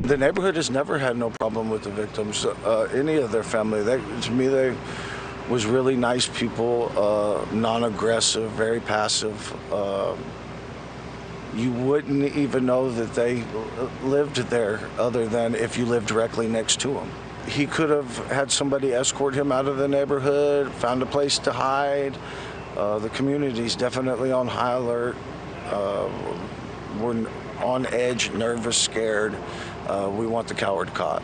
The neighborhood has never had no problem with the victims, any of their family. To me, they was really nice people, non-aggressive, very passive. You wouldn't even know that they lived there other than if you lived directly next to them. He could have had somebody escort him out of the neighborhood, found a place to hide. The community's definitely on high alert. We're on edge, nervous, scared. We want the coward caught.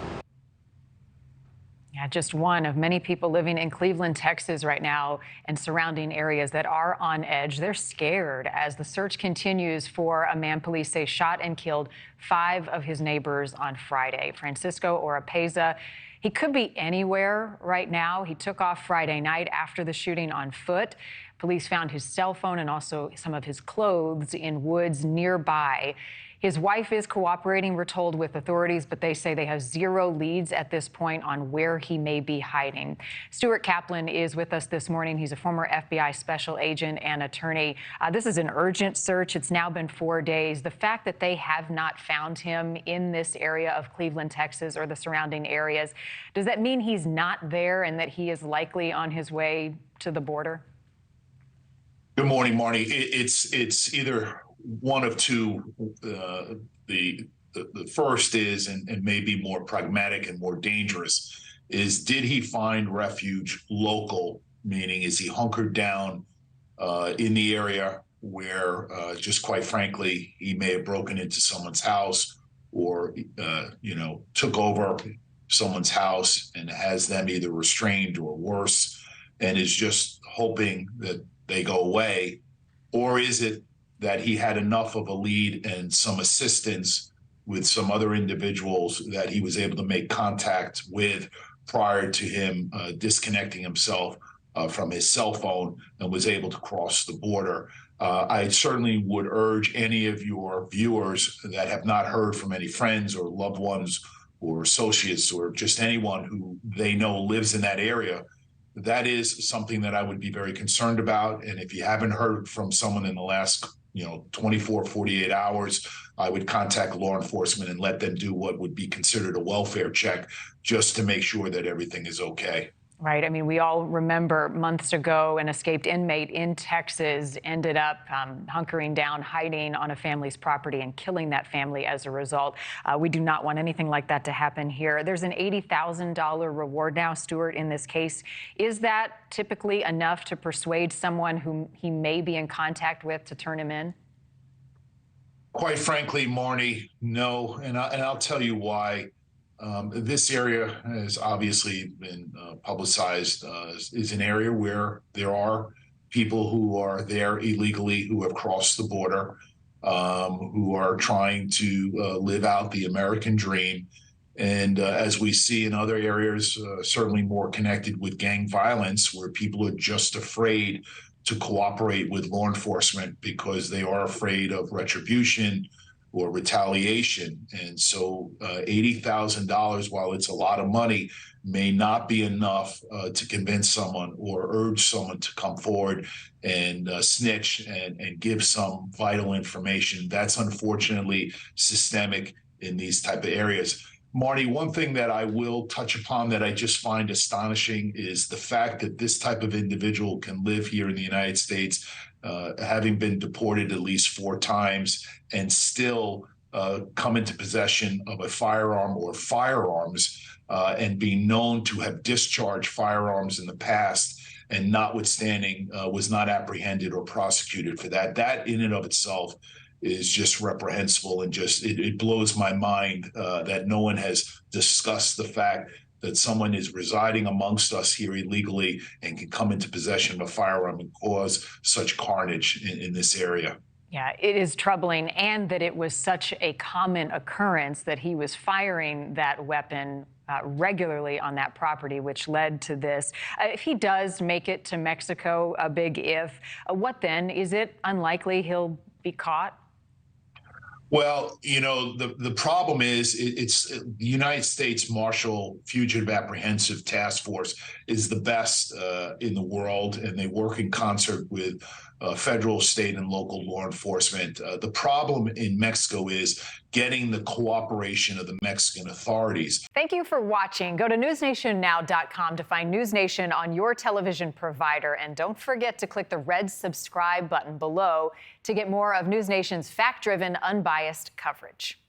Yeah, just one of many people living in Cleveland, Texas right now and surrounding areas that are on edge. They're scared as the search continues for a man police say shot and killed 5 of his neighbors on Friday. Francisco Oropesa, he could be anywhere right now. He took off Friday night after the shooting on foot. Police found his cell phone and also some of his clothes in woods nearby. His wife is cooperating, we're told, with authorities, but they say they have 0 leads at this point on where he may be hiding. Stuart Kaplan is with us this morning. He's a former FBI special agent and attorney. This is an urgent search. It's now been 4 days. The fact that they have not found him in this area of Cleveland, Texas, or the surrounding areas, does that mean he's not there and that he is likely on his way to the border? Good morning, Marni. It's either one of two. The first is, and maybe more pragmatic and more dangerous, is did he find refuge local, meaning is he hunkered down in the area where just quite frankly, he may have broken into someone's house or, took over someone's house and has them either restrained or worse and is just hoping that they go away? Or is it that he had enough of a lead and some assistance with some other individuals that he was able to make contact with prior to him disconnecting himself from his cell phone and was able to cross the border? I certainly would urge any of your viewers that have not heard from any friends or loved ones or associates or just anyone who they know lives in that area. That is something that I would be very concerned about. And if you haven't heard from someone in the last 24, 48 hours, I would contact law enforcement and let them do what would be considered a welfare check just to make sure that everything is okay. Right. I mean, we all remember months ago an escaped inmate in Texas ended up hunkering down, hiding on a family's property and killing that family as a result. We do not want anything like that to happen here. There's an $80,000 reward now, Stuart, in this case. Is that typically enough to persuade someone whom he may be in contact with to turn him in? Quite frankly, Marni, no. And I'll tell you why. This area has obviously been publicized is an area where there are people who are there illegally, who have crossed the border, who are trying to live out the American dream. And as we see in other areas, certainly more connected with gang violence, where people are just afraid to cooperate with law enforcement because they are afraid of retribution or retaliation. And so $80,000, while it's a lot of money, may not be enough to convince someone or urge someone to come forward and snitch and give some vital information. That's unfortunately systemic in these type of areas. Marni, one thing that I will touch upon that I just find astonishing is the fact that this type of individual can live here in the United States, having been deported at least 4 times, and still come into possession of a firearm or firearms and be known to have discharged firearms in the past, and notwithstanding was not apprehended or prosecuted for that. That in and of itself is just reprehensible, and just it blows my mind that no one has discussed the fact that someone is residing amongst us here illegally and can come into possession of a firearm and cause such carnage in this area. Yeah, it is troubling, and that it was such a common occurrence that he was firing that weapon regularly on that property, which led to this. If he does make it to Mexico, a big if, what then? Is it unlikely he'll be caught? Well, the problem is it's the United States Marshal Fugitive Apprehensive Task Force is the best in the world, and they work in concert with federal, state, and local law enforcement. The problem in Mexico is getting the cooperation of the Mexican authorities. Thank you for watching. Go to newsnationnow.com to find News Nation on your television provider. And don't forget to click the red subscribe button below to get more of News Nation's fact-driven, unbiased coverage.